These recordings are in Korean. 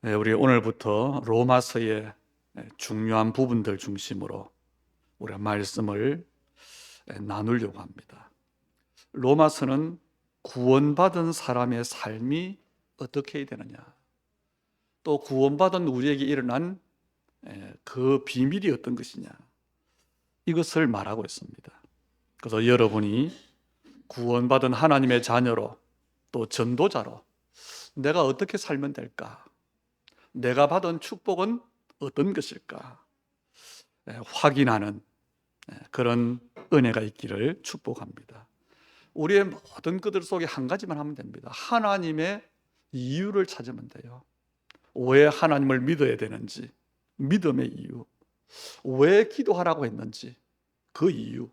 네, 우리 오늘부터 로마서의 중요한 부분들 중심으로 우리가 말씀을 나누려고 합니다. 로마서는 구원받은 사람의 삶이 어떻게 해야 되느냐, 또 구원받은 우리에게 일어난 그 비밀이 어떤 것이냐, 이것을 말하고 있습니다. 그래서 여러분이 구원받은 하나님의 자녀로 또 전도자로 내가 어떻게 살면 될까? 내가 받은 축복은 어떤 것일까? 확인하는 그런 은혜가 있기를 축복합니다. 우리의 모든 것들 속에 한 가지만 하면 됩니다. 하나님의 이유를 찾으면 돼요. 왜 하나님을 믿어야 되는지, 믿음의 이유, 왜 기도하라고 했는지 그 이유,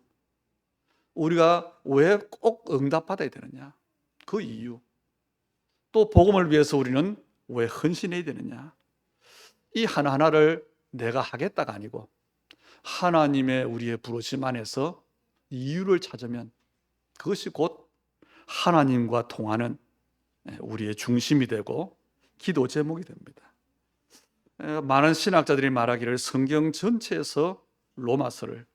우리가 왜 꼭 응답받아야 되느냐 그 이유, 또 복음을 위해서 우리는 왜 헌신해야 되느냐, 이 하나하나를 내가 하겠다가 아니고 하나님의 우리의 부르심 안에서 이유를 찾으면 그것이 곧 하나님과 통하는 우리의 중심이 되고 기도 제목이 됩니다. 많은 신학자들이 말하기를 성경 전체에서 로마서를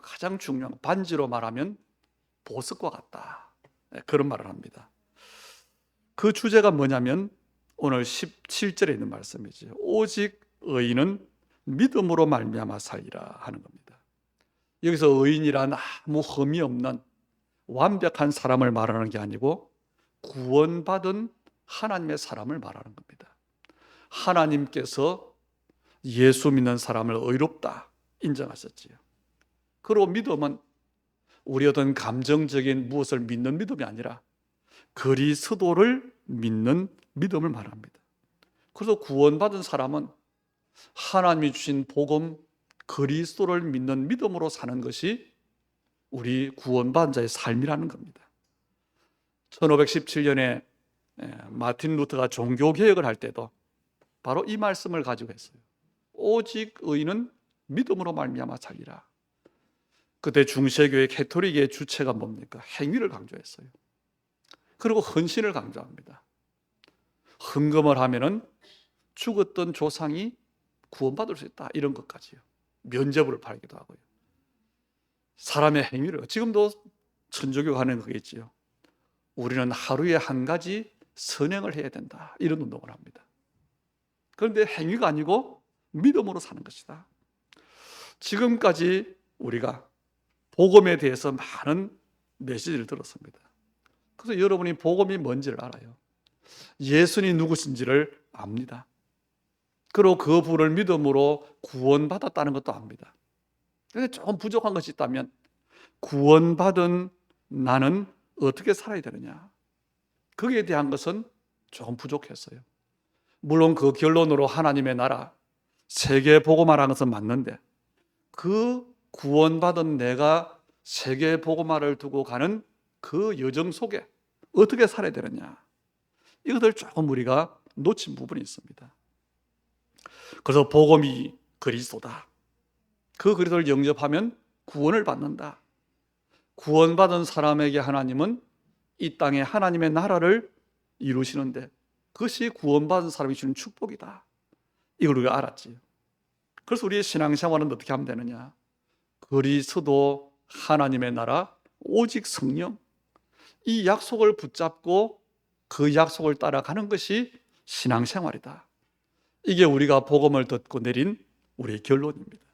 가장 중요한 반지로 말하면 보석과 같다, 그런 말을 합니다. 그 주제가 뭐냐면 오늘 17절에 있는 말씀이죠. 오직 의인은 믿음으로 말미암아 살리라 하는 겁니다. 여기서 의인이란 아무 흠이 없는 완벽한 사람을 말하는 게 아니고 구원받은 하나님의 사람을 말하는 겁니다. 하나님께서 예수 믿는 사람을 의롭다 인정하셨지요. 그리고 믿음은 우리 어떤 감정적인 무엇을 믿는 믿음이 아니라 그리스도를 믿는 믿음을 말합니다. 그래서 구원받은 사람은 하나님이 주신 복음 그리스도를 믿는 믿음으로 사는 것이 우리 구원받은 자의 삶이라는 겁니다. 1517년에 마틴 루터가 종교개혁을 할 때도 바로 이 말씀을 가지고 했어요. 오직 의인은 믿음으로 말미암아 살리라. 그때 중세교회 캐토릭의 주체가 뭡니까? 행위를 강조했어요. 그리고 헌신을 강조합니다. 헌금을 하면은 죽었던 조상이 구원받을 수 있다, 이런 것까지요. 면죄부를 팔기도 하고요. 사람의 행위를, 지금도 천주교가 하는 거겠지요. 우리는 하루에 한 가지 선행을 해야 된다, 이런 운동을 합니다. 그런데 행위가 아니고 믿음으로 사는 것이다. 지금까지 우리가 복음에 대해서 많은 메시지를 들었습니다. 그래서 여러분이 복음이 뭔지를 알아요. 예수님이 누구신지를 압니다. 그리고 그 분을 믿음으로 구원받았다는 것도 압니다. 그런데 조금 부족한 것이 있다면 구원받은 나는 어떻게 살아야 되느냐, 거기에 대한 것은 조금 부족했어요. 물론 그 결론으로 하나님의 나라, 세계 복음화라는 것은 맞는데 그 구원받은 내가 세계 복음화를 두고 가는 그 여정 속에 어떻게 살아야 되느냐, 이것을 조금 우리가 놓친 부분이 있습니다. 그래서 복음이 그리스도다. 그 그리스도를 영접하면 구원을 받는다. 구원받은 사람에게 하나님은 이 땅에 하나님의 나라를 이루시는데 그것이 구원받은 사람이 주는 축복이다. 이걸 우리가 알았지요. 그래서 우리의 신앙생활은 어떻게 하면 되느냐? 그리스도, 하나님의 나라, 오직 성령, 이 약속을 붙잡고 그 약속을 따라가는 것이 신앙생활이다. 이게 우리가 복음을 듣고 내린 우리의 결론입니다.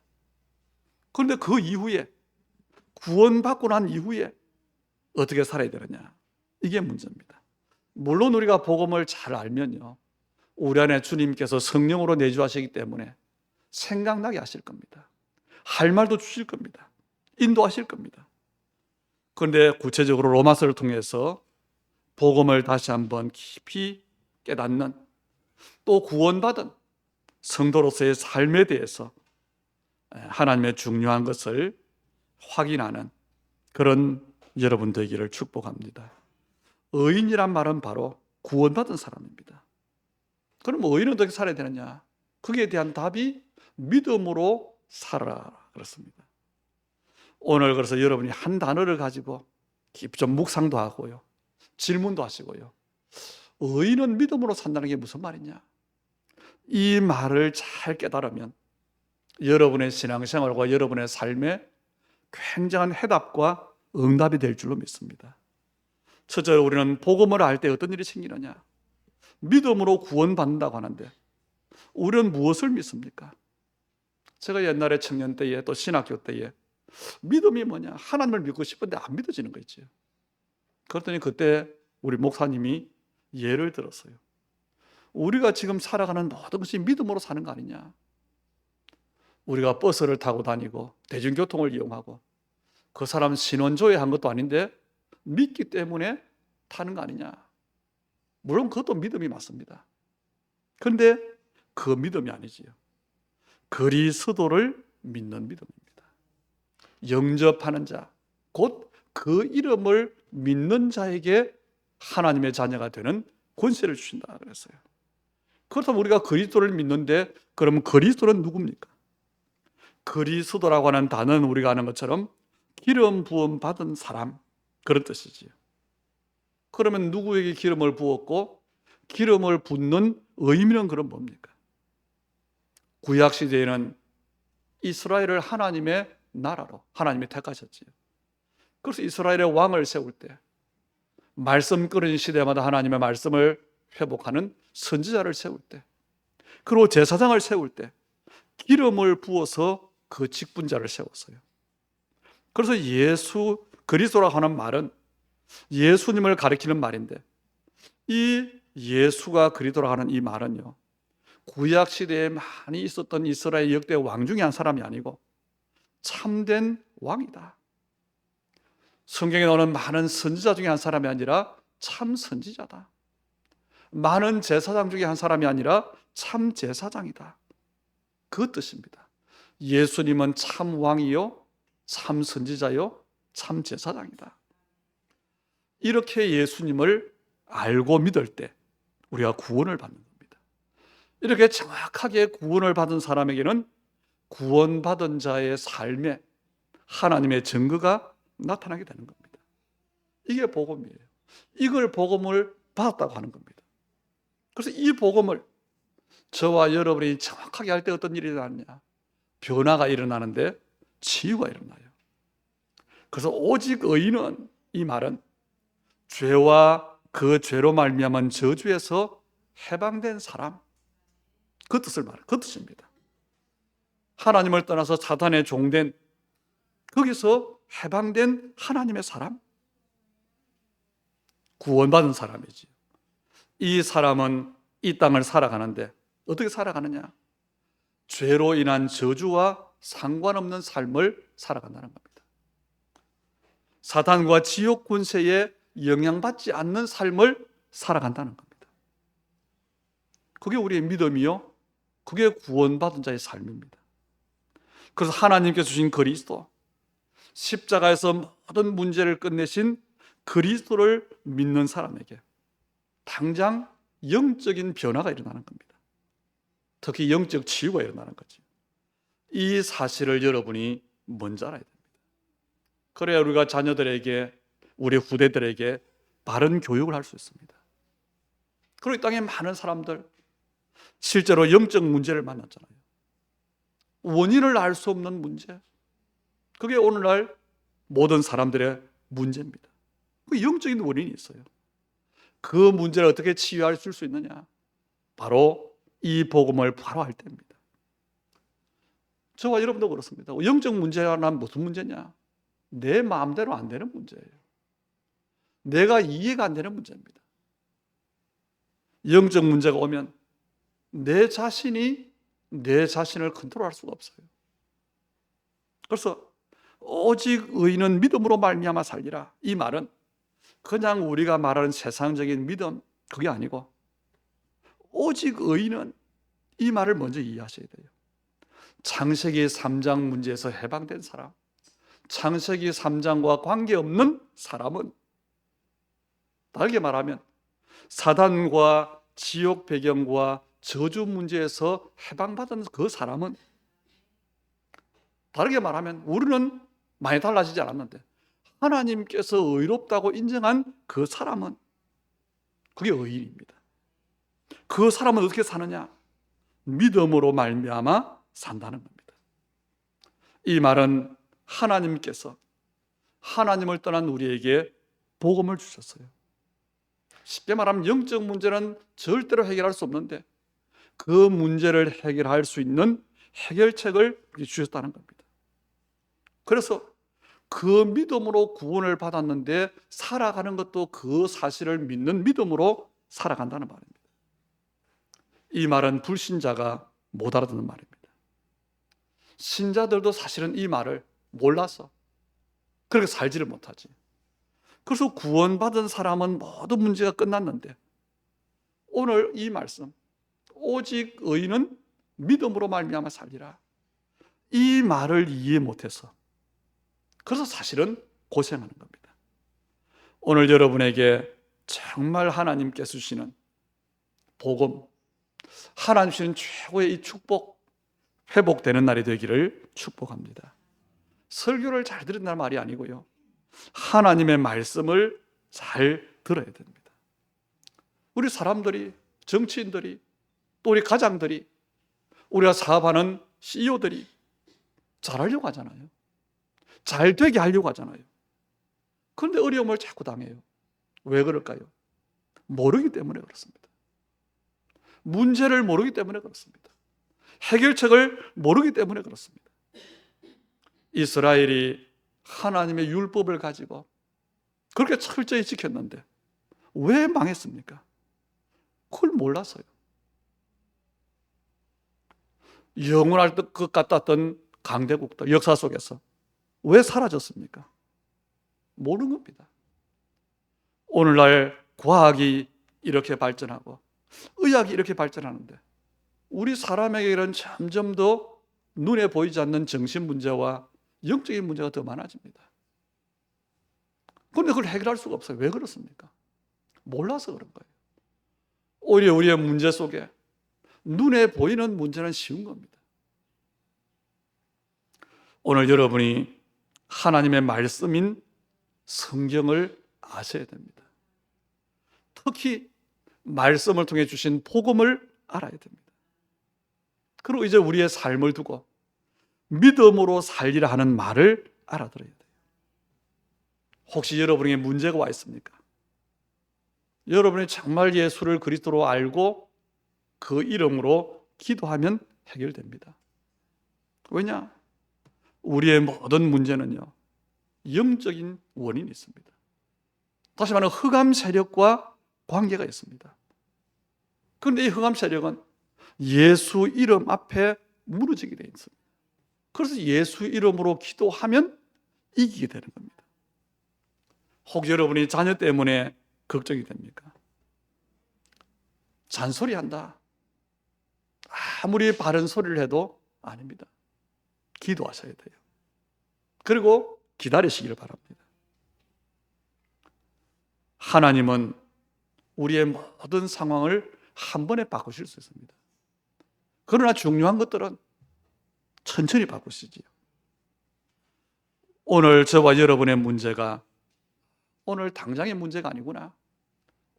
그런데 그 이후에, 구원받고 난 이후에 어떻게 살아야 되느냐, 이게 문제입니다. 물론 우리가 복음을 잘 알면요, 우리 안에 주님께서 성령으로 내주하시기 때문에 생각나게 하실 겁니다. 할 말도 주실 겁니다. 인도하실 겁니다. 그런데 구체적으로 로마서를 통해서 복음을 다시 한번 깊이 깨닫는, 또 구원받은 성도로서의 삶에 대해서 하나님의 중요한 것을 확인하는 그런 여러분 되기를 축복합니다. 의인이란 말은 바로 구원받은 사람입니다. 그럼 의인은 어떻게 살아야 되느냐? 거기에 대한 답이 믿음으로 살아라, 그렇습니다. 오늘 그래서 여러분이 한 단어를 가지고 좀 묵상도 하고요, 질문도 하시고요. 의인은 믿음으로 산다는 게 무슨 말이냐? 이 말을 잘 깨달으면 여러분의 신앙생활과 여러분의 삶에 굉장한 해답과 응답이 될 줄로 믿습니다. 첫째로 우리는 복음을 알 때 어떤 일이 생기느냐? 믿음으로 구원받는다고 하는데 우리는 무엇을 믿습니까? 제가 옛날에 청년 때에 또 신학교 때에 믿음이 뭐냐? 하나님을 믿고 싶은데 안 믿어지는 거 있죠. 그랬더니 그때 우리 목사님이 예를 들었어요. 우리가 지금 살아가는 모든 것이 믿음으로 사는 거 아니냐? 우리가 버스를 타고 다니고 대중교통을 이용하고 그 사람 신원조회 한 것도 아닌데 믿기 때문에 타는 거 아니냐? 물론 그것도 믿음이 맞습니다. 그런데 그 믿음이 아니지요. 그리스도를 믿는 믿음입니다. 영접하는 자, 곧 그 이름을 믿는 자에게 하나님의 자녀가 되는 권세를 주신다 그랬어요. 그렇다면 우리가 그리스도를 믿는데 그러면 그리스도는 누굽니까? 그리스도라고 하는 단어는 우리가 아는 것처럼 기름 부음 받은 사람, 그런 뜻이지요. 그러면 누구에게 기름을 부었고 기름을 붓는 의미는 그럼 뭡니까? 구약 시대에는 이스라엘을 하나님의 나라로 하나님이 택하셨지요. 그래서 이스라엘의 왕을 세울 때 말씀 끊어진 시대마다 하나님의 말씀을 회복하는 선지자를 세울 때, 그리고 제사장을 세울 때 기름을 부어서 그 직분자를 세웠어요. 그래서 예수 그리스도라고 하는 말은 예수님을 가리키는 말인데, 이 예수가 그리스도라고 하는 이 말은요, 구약 시대에 많이 있었던 이스라엘 역대 왕 중에 한 사람이 아니고 참된 왕이다. 성경에 나오는 많은 선지자 중에 한 사람이 아니라 참 선지자다. 많은 제사장 중에 한 사람이 아니라 참 제사장이다. 그 뜻입니다. 예수님은 참 왕이요, 참 선지자요, 참 제사장이다. 이렇게 예수님을 알고 믿을 때 우리가 구원을 받는 겁니다. 이렇게 정확하게 구원을 받은 사람에게는 구원받은 자의 삶에 하나님의 증거가 나타나게 되는 겁니다. 이게 복음이에요. 이걸 복음을 받았다고 하는 겁니다. 그래서 이 복음을 저와 여러분이 정확하게 할 때 어떤 일이 일어나느냐? 변화가 일어나는데 치유가 일어나요. 그래서 오직 의인은, 이 말은 죄와 그 죄로 말미암은 저주에서 해방된 사람, 그 뜻을 말해요. 그 뜻입니다. 하나님을 떠나서 사탄의 종된, 거기서 해방된 하나님의 사람, 구원받은 사람이지. 이 사람은 이 땅을 살아가는데 어떻게 살아가느냐? 죄로 인한 저주와 상관없는 삶을 살아간다는 겁니다. 사탄과 지옥 권세에 영향받지 않는 삶을 살아간다는 겁니다. 그게 우리의 믿음이요, 그게 구원받은 자의 삶입니다. 그래서 하나님께서 주신 그리스도, 십자가에서 모든 문제를 끝내신 그리스도를 믿는 사람에게 당장 영적인 변화가 일어나는 겁니다. 특히 영적 치유가 일어나는 거죠. 이 사실을 여러분이 먼저 알아야 됩니다. 그래야 우리가 자녀들에게, 우리 후대들에게 바른 교육을 할 수 있습니다. 그리고 이 땅에 많은 사람들 실제로 영적 문제를 만났잖아요. 원인을 알 수 없는 문제, 그게 오늘날 모든 사람들의 문제입니다. 그 영적인 원인이 있어요. 그 문제를 어떻게 치유할 수 있느냐? 바로 이 복음을 바로 할 때입니다. 저와 여러분도 그렇습니다. 영적 문제가 무슨 문제냐? 내 마음대로 안 되는 문제예요. 내가 이해가 안 되는 문제입니다. 영적 문제가 오면 내 자신이 내 자신을 컨트롤할 수가 없어요. 그래서 오직 의인은 믿음으로 말미암아 살리라, 이 말은 그냥 우리가 말하는 세상적인 믿음, 그게 아니고 오직 의인은, 이 말을 먼저 이해하셔야 돼요. 창세기 3장 문제에서 해방된 사람, 창세기 3장과 관계없는 사람은, 다르게 말하면 사단과 지옥 배경과 저주 문제에서 해방받은 그 사람은, 다르게 말하면 우리는 많이 달라지지 않았는데 하나님께서 의롭다고 인정한 그 사람은, 그게 의인입니다. 그 사람은 어떻게 사느냐? 믿음으로 말미암아 산다는 겁니다. 이 말은 하나님께서 하나님을 떠난 우리에게 복음을 주셨어요. 쉽게 말하면 영적 문제는 절대로 해결할 수 없는데 그 문제를 해결할 수 있는 해결책을 주셨다는 겁니다. 그래서 그 믿음으로 구원을 받았는데 살아가는 것도 그 사실을 믿는 믿음으로 살아간다는 말입니다. 이 말은 불신자가 못 알아듣는 말입니다. 신자들도 사실은 이 말을 몰라서 그렇게 살지를 못하지. 그래서 구원받은 사람은 모든 문제가 끝났는데 오늘 이 말씀, 오직 의인은 믿음으로 말미암아 살리라, 이 말을 이해 못해서 그래서 사실은 고생하는 겁니다. 오늘 여러분에게 정말 하나님께서 주시는 복음, 하나님 주시는 최고의 이 축복, 회복되는 날이 되기를 축복합니다. 설교를 잘 들은다는 말이 아니고요, 하나님의 말씀을 잘 들어야 됩니다. 우리 사람들이, 정치인들이, 또 우리 가장들이, 우리가 사업하는 CEO들이 잘하려고 하잖아요. 잘 되게 하려고 하잖아요. 그런데 어려움을 자꾸 당해요. 왜 그럴까요? 모르기 때문에 그렇습니다. 문제를 모르기 때문에 그렇습니다. 해결책을 모르기 때문에 그렇습니다. 이스라엘이 하나님의 율법을 가지고 그렇게 철저히 지켰는데 왜 망했습니까? 그걸 몰라서요. 영원할 것 같았던 강대국들, 역사 속에서 왜 사라졌습니까? 모르는 겁니다. 오늘날 과학이 이렇게 발전하고 의학이 이렇게 발전하는데 우리 사람에게는 점점 더 눈에 보이지 않는 정신 문제와 영적인 문제가 더 많아집니다. 그런데 그걸 해결할 수가 없어요. 왜 그렇습니까? 몰라서 그런 거예요. 오히려 우리의 문제 속에 눈에 보이는 문제는 쉬운 겁니다. 오늘 여러분이 하나님의 말씀인 성경을 아셔야 됩니다. 특히 말씀을 통해 주신 복음을 알아야 됩니다. 그리고 이제 우리의 삶을 두고 믿음으로 살리라 하는 말을 알아들어야 돼요. 혹시 여러분에게 문제가 와 있습니까? 여러분이 정말 예수를 그리스도로 알고 그 이름으로 기도하면 해결됩니다. 왜냐? 우리의 모든 문제는요, 영적인 원인이 있습니다. 다시 말하면 흑암 세력과 관계가 있습니다. 그런데 이 흑암 세력은 예수 이름 앞에 무너지게 되어 있습니다. 그래서 예수 이름으로 기도하면 이기게 되는 겁니다. 혹시 여러분이 자녀 때문에 걱정이 됩니까? 잔소리한다. 아무리 바른 소리를 해도 아닙니다. 기도하셔야 돼요. 그리고 기다리시기를 바랍니다. 하나님은 우리의 모든 상황을 한 번에 바꾸실 수 있습니다. 그러나 중요한 것들은 천천히 바꾸시지요. 오늘 저와 여러분의 문제가 오늘 당장의 문제가 아니구나.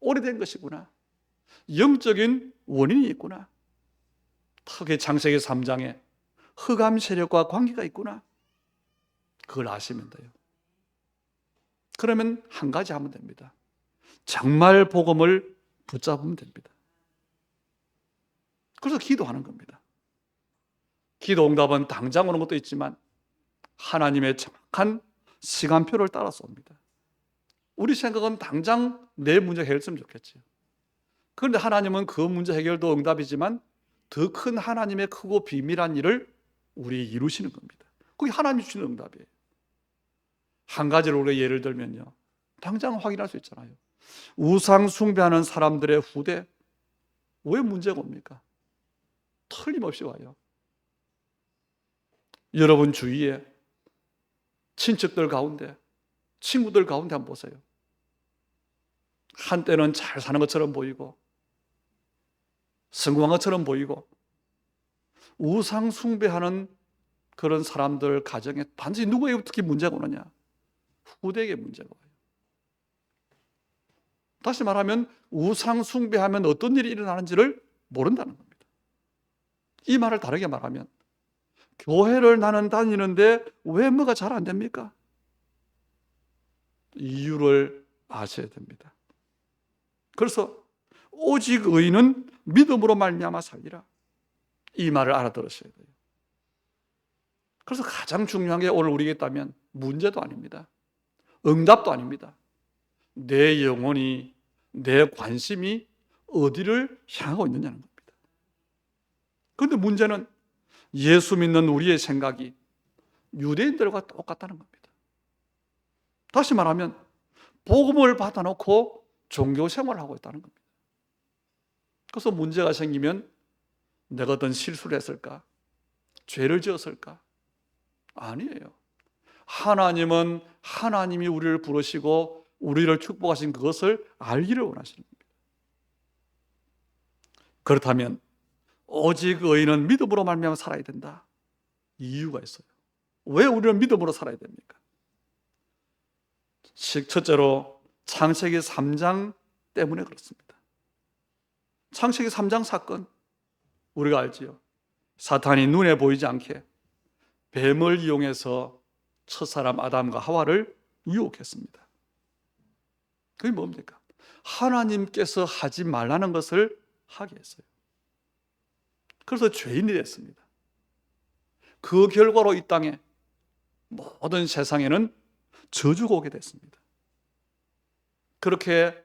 오래된 것이구나. 영적인 원인이 있구나. 특히 창세기 3장에 흑암 세력과 관계가 있구나. 그걸 아시면 돼요. 그러면 한 가지 하면 됩니다. 정말 복음을 붙잡으면 됩니다. 그래서 기도하는 겁니다. 기도 응답은 당장 오는 것도 있지만 하나님의 정확한 시간표를 따라서 옵니다. 우리 생각은 당장 내 문제 해결했으면 좋겠지요. 그런데 하나님은 그 문제 해결도 응답이지만 더 큰 하나님의 크고 비밀한 일을 우리 이루시는 겁니다. 그게 하나님이 주시는 응답이에요. 한 가지를 우리가 예를 들면요, 당장 확인할 수 있잖아요. 우상 숭배하는 사람들의 후대, 왜 문제가 옵니까? 틀림없이 와요. 여러분 주위에 친척들 가운데, 친구들 가운데 한번 보세요. 한때는 잘 사는 것처럼 보이고 성공한 것처럼 보이고 우상 숭배하는 그런 사람들 가정에 반드시 누구에게 특히 문제가 오느냐? 후대에게 문제가 와요. 다시 말하면 우상 숭배하면 어떤 일이 일어나는지를 모른다는 겁니다. 이 말을 다르게 말하면 교회를 나는 다니는데 왜 뭐가 잘 안 됩니까? 이유를 아셔야 됩니다. 그래서 오직 의인은 믿음으로 말미암아 살리라. 이 말을 알아들으셔야 돼요. 그래서 가장 중요한 게 오늘 우리에게 있다면 문제도 아닙니다. 응답도 아닙니다. 내 영혼이, 내 관심이 어디를 향하고 있느냐는 겁니다. 그런데 문제는 예수 믿는 우리의 생각이 유대인들과 똑같다는 겁니다. 다시 말하면 복음을 받아놓고 종교 생활을 하고 있다는 겁니다. 그래서 문제가 생기면 내가 어떤 실수를 했을까? 죄를 지었을까? 아니에요. 하나님은 하나님이 우리를 부르시고 우리를 축복하신 그것을 알기를 원하시는 겁니다. 그렇다면 오직 의인은 믿음으로 말미암아 살아야 된다. 이유가 있어요. 왜 우리는 믿음으로 살아야 됩니까? 첫째로 창세기 3장 때문에 그렇습니다. 창세기 3장 사건 우리가 알지요. 사탄이 눈에 보이지 않게 뱀을 이용해서 첫사람 아담과 하와를 유혹했습니다. 그게 뭡니까? 하나님께서 하지 말라는 것을 하게 했어요. 그래서 죄인이 됐습니다. 그 결과로 이 땅에 모든 세상에는 저주가 오게 됐습니다. 그렇게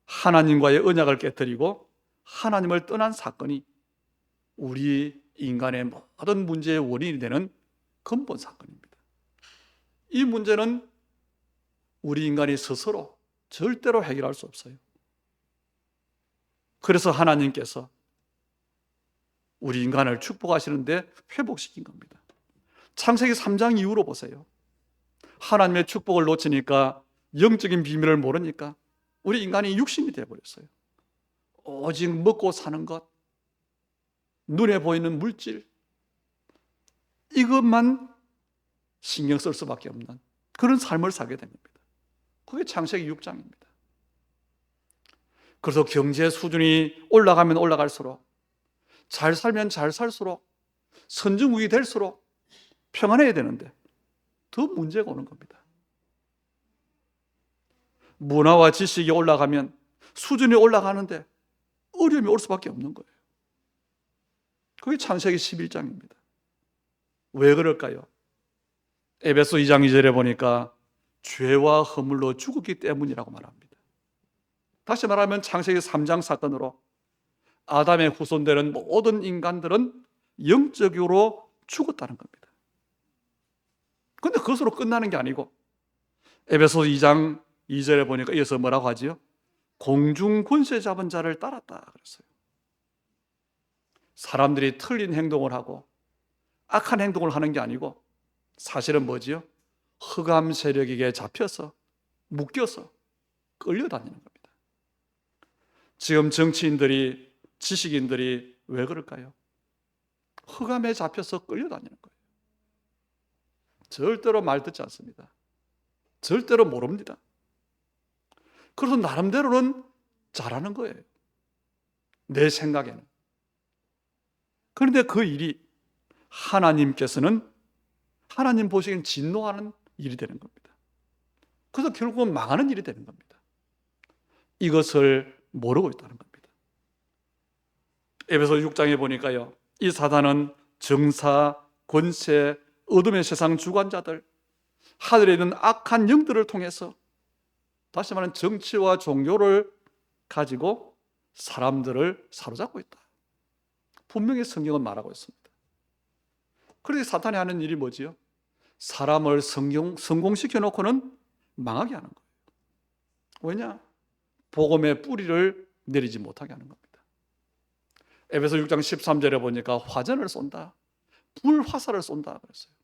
하나님과의 언약을 깨뜨리고 하나님을 떠난 사건이 우리 인간의 모든 문제의 원인이 되는 근본 사건입니다. 이 문제는 우리 인간이 스스로 절대로 해결할 수 없어요. 그래서 하나님께서 우리 인간을 축복하시는데 회복시킨 겁니다. 창세기 3장 이후로 보세요. 하나님의 축복을 놓치니까, 영적인 비밀을 모르니까 우리 인간이 육신이 되어버렸어요. 오직 먹고 사는 것, 눈에 보이는 물질, 이것만 신경 쓸 수밖에 없는 그런 삶을 살게 된 겁니다. 그게 창세기 6장입니다. 그래서 경제 수준이 올라가면 올라갈수록, 잘 살면 잘 살수록, 선진국이 될수록 평안해야 되는데 더 문제가 오는 겁니다. 문화와 지식이 올라가면, 수준이 올라가는데 어려움이 올 수밖에 없는 거예요. 그게 창세기 11장입니다. 왜 그럴까요? 에베소 2장 2절에 보니까 죄와 허물로 죽었기 때문이라고 말합니다. 다시 말하면 창세기 3장 사건으로 아담의 후손되는 모든 인간들은 영적으로 죽었다는 겁니다. 그런데 그것으로 끝나는 게 아니고 에베소 2장 2절에 보니까 이어서 뭐라고 하지요? 공중 권세 잡은 자를 따랐다 그랬어요. 사람들이 틀린 행동을 하고 악한 행동을 하는 게 아니고 사실은 뭐지요? 흑암 세력에게 잡혀서 묶여서 끌려다니는 겁니다. 지금 정치인들이, 지식인들이 왜 그럴까요? 흑암에 잡혀서 끌려다니는 거예요. 절대로 말 듣지 않습니다. 절대로 모릅니다. 그래서 나름대로는 잘하는 거예요. 내 생각에는. 그런데 그 일이 하나님께서는, 하나님 보시기엔 진노하는 일이 되는 겁니다. 그래서 결국은 망하는 일이 되는 겁니다. 이것을 모르고 있다는 겁니다. 에베소 6장에 보니까요, 이 사단은 정사, 권세, 어둠의 세상 주관자들, 하늘에 있는 악한 영들을 통해서, 다시 말하면 정치와 종교를 가지고 사람들을 사로잡고 있다. 분명히 성경은 말하고 있습니다. 그런데 사탄이 하는 일이 뭐지요? 사람을 성공시켜 놓고는 망하게 하는 거예요. 왜냐? 복음의 뿌리를 내리지 못하게 하는 겁니다. 에베소 6장 13절에 보니까 화전을 쏜다, 불화살을 쏜다 그랬어요.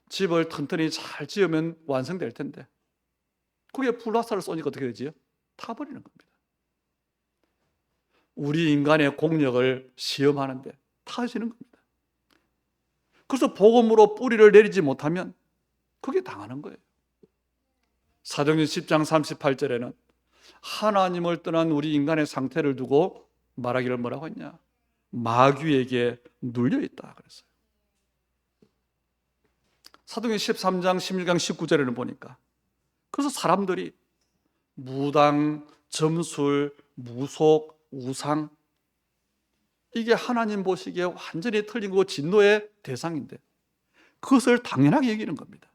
집을 튼튼히 잘 지으면 완성될 텐데 그게 불화살을 쏘니까 어떻게 되지요? 타버리는 겁니다. 우리 인간의 공력을 시험하는데 타지는 겁니다. 그래서 복음으로 뿌리를 내리지 못하면 그게 당하는 거예요. 사도행전 10장 38절에는 하나님을 떠난 우리 인간의 상태를 두고 말하기를 뭐라고 했냐? 마귀에게 눌려 있다 그랬어요. 사도행전 13장 16강 19절에는 보니까 그래서 사람들이 무당, 점술, 무속, 우상, 이게 하나님 보시기에 완전히 틀린 거고 진노의 대상인데 그것을 당연하게 여기는 겁니다.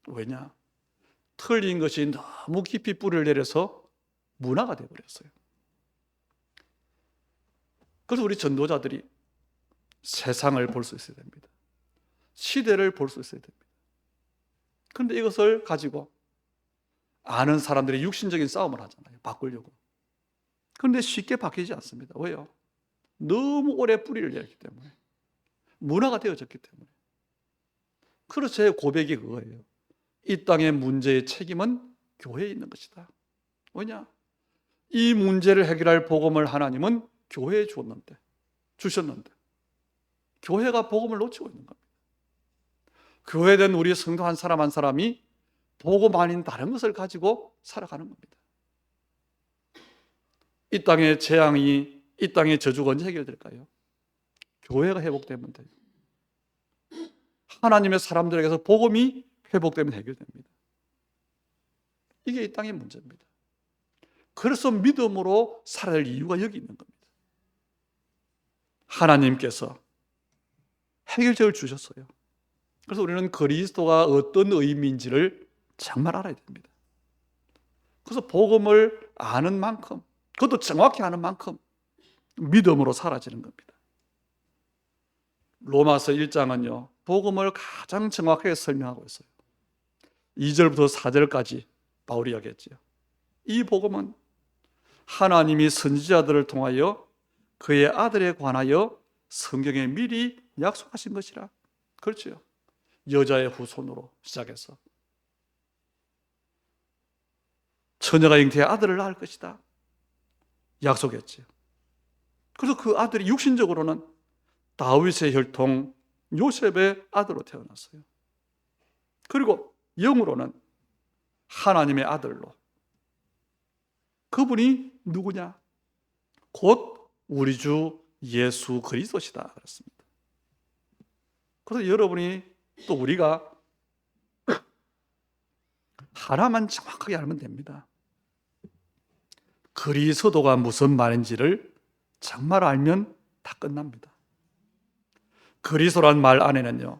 왜냐? 틀린 것이 너무 깊이 뿌리를 내려서 문화가 되어버렸어요. 그래서 우리 전도자들이 세상을 볼 수 있어야 됩니다. 시대를 볼 수 있어야 됩니다. 그런데 이것을 가지고 아는 사람들이 육신적인 싸움을 하잖아요. 바꾸려고. 그런데 쉽게 바뀌지 않습니다. 왜요? 너무 오래 뿌리를 내렸기 때문에. 문화가 되어졌기 때문에. 그래서 제 고백이 그거예요. 이 땅의 문제의 책임은 교회에 있는 것이다. 왜냐? 이 문제를 해결할 복음을 하나님은 교회에 주셨는데 교회가 복음을 놓치고 있는 겁니다. 교회된 우리 성도 한 사람 한 사람이 복음 아닌 다른 것을 가지고 살아가는 겁니다. 이 땅의 재앙이, 이 땅의 저주가 언제 해결될까요? 교회가 회복되면 돼요. 하나님의 사람들에게서 복음이 회복되면 해결됩니다. 이게 이 땅의 문제입니다. 그래서 믿음으로 살아야 할 이유가 여기 있는 겁니다. 하나님께서 해결책을 주셨어요. 그래서 우리는 그리스도가 어떤 의미인지를 정말 알아야 됩니다. 그래서 복음을 아는 만큼, 그것도 정확히 아는 만큼 믿음으로 사라지는 겁니다. 로마서 1장은요, 복음을 가장 정확하게 설명하고 있어요. 2절부터 4절까지 바울이 이야기했죠. 이 복음은 하나님이 선지자들을 통하여 그의 아들에 관하여 성경에 미리 약속하신 것이라. 그렇죠. 여자의 후손으로 시작해서 처녀가 잉태의 아들을 낳을 것이다 약속했지요. 그래서 그 아들이 육신적으로는 다윗의 혈통 요셉의 아들로 태어났어요. 그리고 영으로는 하나님의 아들로. 그분이 누구냐? 곧 우리 주 예수 그리스도시다 그랬습니다. 그래서 여러분이 또 우리가 하나만 정확하게 알면 됩니다. 그리스도가 무슨 말인지를 정말 알면 다 끝납니다. 그리스도란 말 안에는요,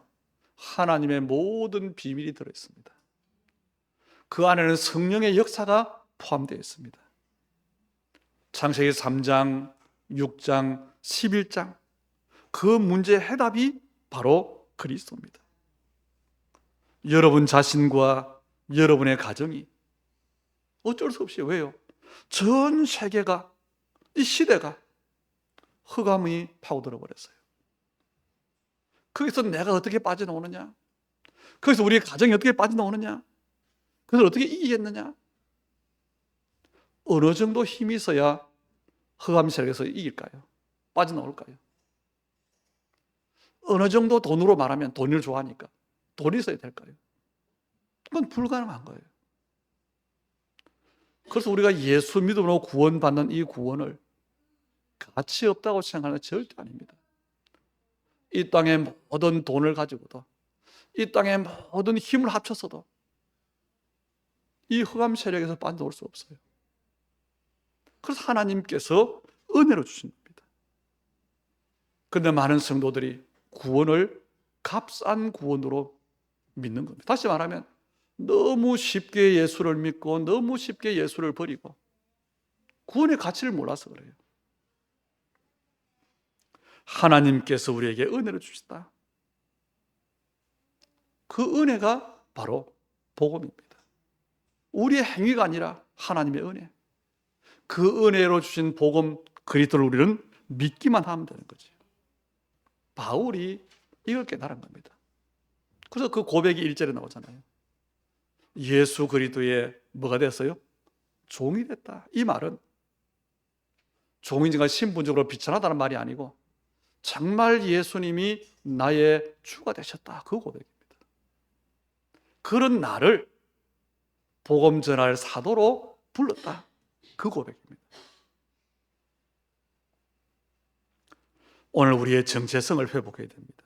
하나님의 모든 비밀이 들어있습니다. 그 안에는 성령의 역사가 포함되어 있습니다. 창세기 3장, 6장, 11장 그 문제의 해답이 바로 그리스도입니다. 여러분 자신과 여러분의 가정이 어쩔 수 없이 왜요? 전 세계가, 이 시대가 흑암이 파고들어 버렸어요. 거기서 내가 어떻게 빠져나오느냐? 거기서 우리의 가정이 어떻게 빠져나오느냐? 그것을 어떻게 이기겠느냐? 어느 정도 힘이 있어야 흑암 세력에서 이길까요? 빠져나올까요? 어느 정도 돈으로 말하면 돈을 좋아하니까 돈이 있어야 될까요? 그건 불가능한 거예요. 그래서 우리가 예수 믿음으로 구원받는 이 구원을 가치 없다고 생각하는 건 절대 아닙니다. 이 땅의 모든 돈을 가지고도, 이 땅의 모든 힘을 합쳐서도 이 흑암 세력에서 빠져나올 수 없어요. 그래서 하나님께서 은혜로 주신 겁니다. 그런데 많은 성도들이 구원을 값싼 구원으로 믿는 겁니다. 다시 말하면 너무 쉽게 예수를 믿고 너무 쉽게 예수를 버리고 구원의 가치를 몰라서 그래요. 하나님께서 우리에게 은혜를 주시다. 그 은혜가 바로 복음입니다. 우리의 행위가 아니라 하나님의 은혜. 그 은혜로 주신 복음 그리스도를 우리는 믿기만 하면 되는 거죠. 바울이 이걸 깨달은 겁니다. 그래서 그 고백이 1절에 나오잖아요. 예수 그리스도의 뭐가 됐어요? 종이 됐다. 이 말은 종인지가 신분적으로 비천하다는 말이 아니고 정말 예수님이 나의 주가 되셨다. 그 고백입니다. 그런 나를 복음 전할 사도로 불렀다. 그 고백입니다. 오늘 우리의 정체성을 회복해야 됩니다.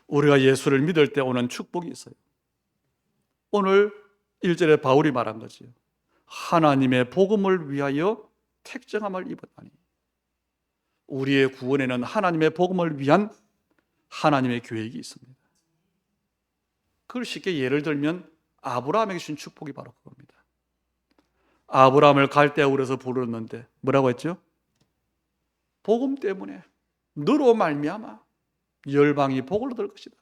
우리가 예수를 믿을 때 오는 축복이 있어요. 오늘 1절에 바울이 말한 거지요. 하나님의 복음을 위하여 택정함을 입었다니. 우리의 구원에는 하나님의 복음을 위한 하나님의 계획이 있습니다. 그걸 쉽게 예를 들면 아브라함에게 주신 축복이 바로 그겁니다. 아브라함을 갈대아우르에서 부르는데 뭐라고 했죠? 복음 때문에 너로 말미암아 열방이 복을 얻을 것이다.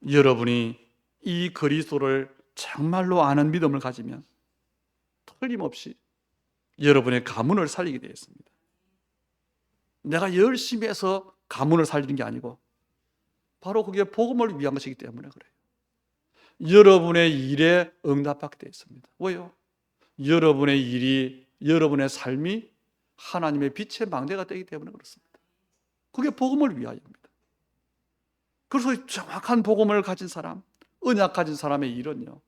여러분이 이 그리스도를 정말로 아는 믿음을 가지면 틀림없이 여러분의 가문을 살리게 되어 있습니다. 내가 열심히 해서 가문을 살리는 게 아니고 바로 그게 복음을 위한 것이기 때문에 그래요. 여러분의 일에 응답받게 되어 있습니다. 왜요? 여러분의 일이, 여러분의 삶이 하나님의 빛의 망대가 되기 때문에 그렇습니다. 그게 복음을 위하여입니다. 그래서 정확한 복음을 가진 사람, 언약 가진 사람의 일은요,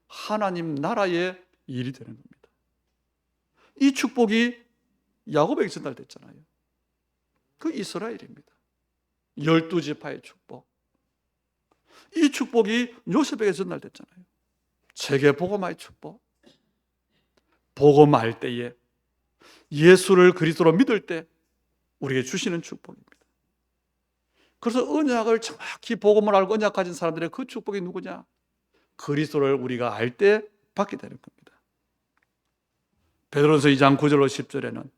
하나님 나라의 일이 되는 겁니다. 이 축복이 야곱에게 전달됐잖아요. 그 이스라엘입니다. 12지파의 축복. 이 축복이 요셉에게 전달됐잖아요. 세계 복음화의 축복. 복음할 때에 예수를 그리스도로 믿을 때 우리에게 주시는 축복입니다. 그래서 언약을 정확히 복음을 알고 언약 가진 사람들의 그 축복이 누구냐? 그리스도를 우리가 알 때 받게 되는 겁니다. 베드로전서 2장 9절로 10절에는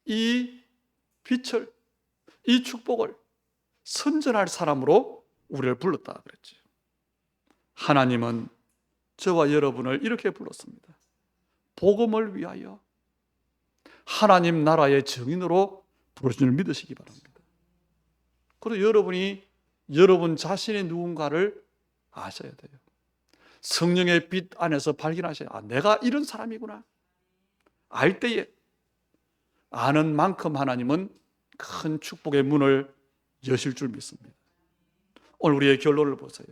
이 빛을, 이 축복을 선전할 사람으로 우리를 불렀다 그랬죠. 하나님은 저와 여러분을 이렇게 불렀습니다. 복음을 위하여 하나님 나라의 증인으로 부르신 줄 믿으시기 바랍니다. 그리고 여러분이 여러분 자신의 누군가를 아셔야 돼요. 성령의 빛 안에서 발견하셔야 돼요. 내가 이런 사람이구나. 알 때에 아는 만큼 하나님은 큰 축복의 문을 여실 줄 믿습니다. 오늘 우리의 결론을 보세요.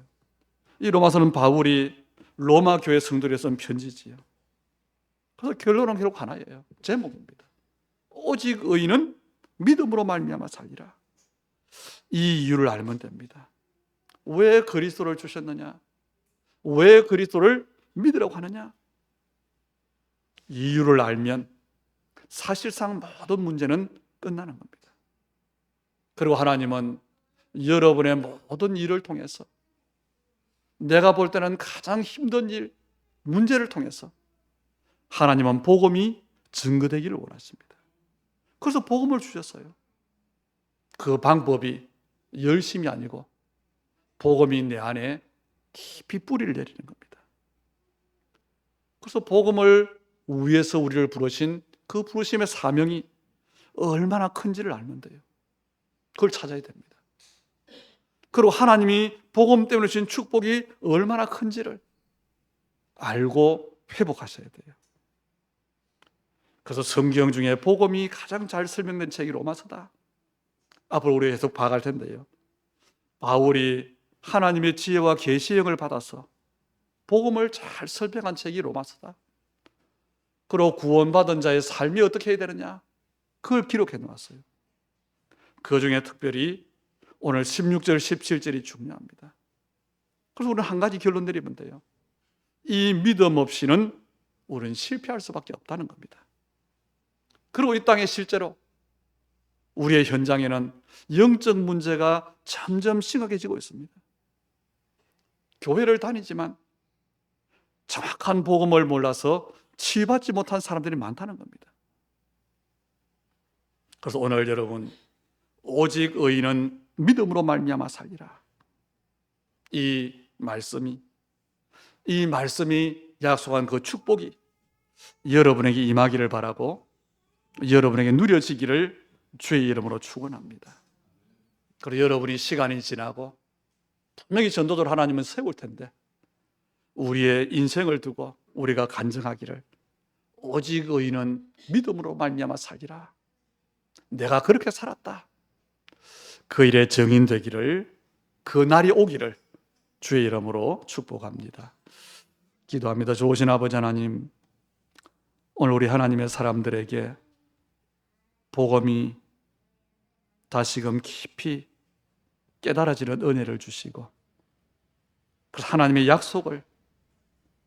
이 로마서는 바울이 로마 교회 성도들에 쓴 편지지요. 그래서 결론은 결국 하나예요. 제목입니다. 오직 의인은 믿음으로 말미암아 살리라. 이 이유를 알면 됩니다. 왜 그리스도를 주셨느냐? 왜 그리스도를 믿으라고 하느냐? 이유를 알면 사실상 모든 문제는 끝나는 겁니다. 그리고 하나님은 여러분의 모든 일을 통해서 내가 볼 때는 가장 힘든 일, 문제를 통해서 하나님은 복음이 증거되기를 원하십니다. 그래서 복음을 주셨어요. 그 방법이 열심이 아니고 복음이 내 안에 깊이 뿌리를 내리는 겁니다. 그래서 복음을 위해서 우리를 부르신 그 부르심의 사명이 얼마나 큰지를 알면 돼요. 그걸 찾아야 됩니다. 그리고 하나님이 복음 때문에 주신 축복이 얼마나 큰지를 알고 회복하셔야 돼요. 그래서 성경 중에 복음이 가장 잘 설명된 책이 로마서다. 앞으로 우리 계속 봐갈 텐데요. 바울이 하나님의 지혜와 계시의 영을 받아서 복음을 잘 설명한 책이 로마서다. 그리고 구원받은 자의 삶이 어떻게 해야 되느냐? 그걸 기록해 놓았어요. 그 중에 특별히 오늘 16절, 17절이 중요합니다. 그래서 우리는 한 가지 결론 내리면 돼요. 이 믿음 없이는 우리는 실패할 수밖에 없다는 겁니다. 그리고 이 땅에 실제로 우리의 현장에는 영적 문제가 점점 심각해지고 있습니다. 교회를 다니지만 정확한 복음을 몰라서 치유받지 못한 사람들이 많다는 겁니다. 그래서 오늘 여러분, 오직 의인은 믿음으로 말미암아 살리라. 이 말씀이 약속한 그 축복이 여러분에게 임하기를 바라고 여러분에게 누려지기를 주의 이름으로 축원합니다. 그리고 여러분이 시간이 지나고 분명히 전도들 하나님은 세울 텐데 우리의 인생을 두고 우리가 간증하기를 오직 의인은 믿음으로 말미암아 살리라. 내가 그렇게 살았다. 그 일의 증인되기를, 그 날이 오기를 주의 이름으로 축복합니다. 기도합니다. 좋으신 아버지 하나님, 오늘 우리 하나님의 사람들에게 복음이 다시금 깊이 깨달아지는 은혜를 주시고, 그래서 하나님의 약속을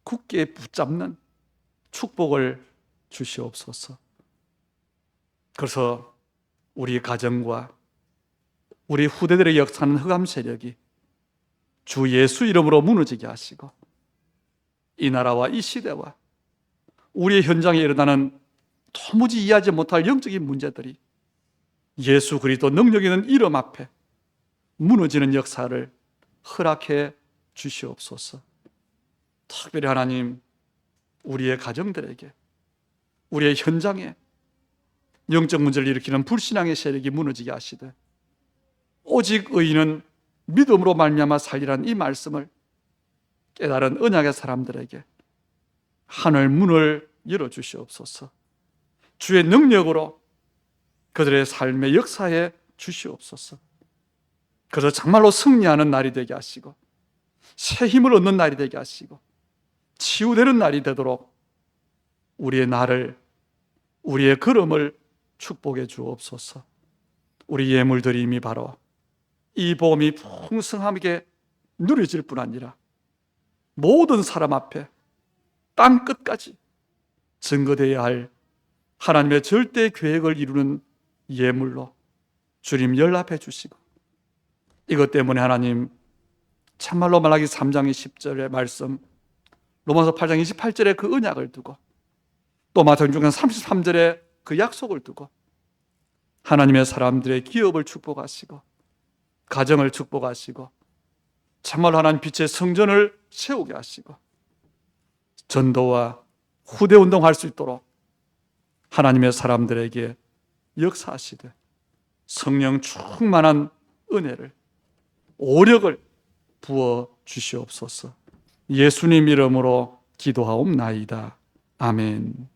굳게 붙잡는 축복을 주시옵소서. 그래서 우리 가정과 우리 후대들의 역사는 흑암 세력이 주 예수 이름으로 무너지게 하시고, 이 나라와 이 시대와 우리의 현장에 일어나는 도무지 이해하지 못할 영적인 문제들이 예수 그리스도 능력 있는 이름 앞에 무너지는 역사를 허락해 주시옵소서. 특별히 하나님, 우리의 가정들에게, 우리의 현장에 영적 문제를 일으키는 불신앙의 세력이 무너지게 하시되, 오직 의인은 믿음으로 말미암아 살리라는 이 말씀을 깨달은 언약의 사람들에게 하늘 문을 열어주시옵소서. 주의 능력으로 그들의 삶의 역사에 주시옵소서. 그래서 정말로 승리하는 날이 되게 하시고, 새 힘을 얻는 날이 되게 하시고, 치유되는 날이 되도록 우리의 날을, 우리의 걸음을 축복해 주옵소서. 우리 예물드림이 바로 이 복음이 풍성하게 누려질 뿐 아니라 모든 사람 앞에 땅 끝까지 증거되어야 할 하나님의 절대 계획을 이루는 예물로 주님 연락해 주시고, 이것 때문에 하나님, 참말로 말라기 3장 10절의 말씀, 로마서 8장 28절의 그 언약을 두고, 또 마태복음 33절의 그 약속을 두고 하나님의 사람들의 기업을 축복하시고, 가정을 축복하시고, 참말로 하나님 빛의 성전을 세우게 하시고, 전도와 후대 운동할 수 있도록 하나님의 사람들에게 역사하시되, 성령 충만한 은혜를, 오력을 부어 주시옵소서. 예수님 이름으로 기도하옵나이다. 아멘.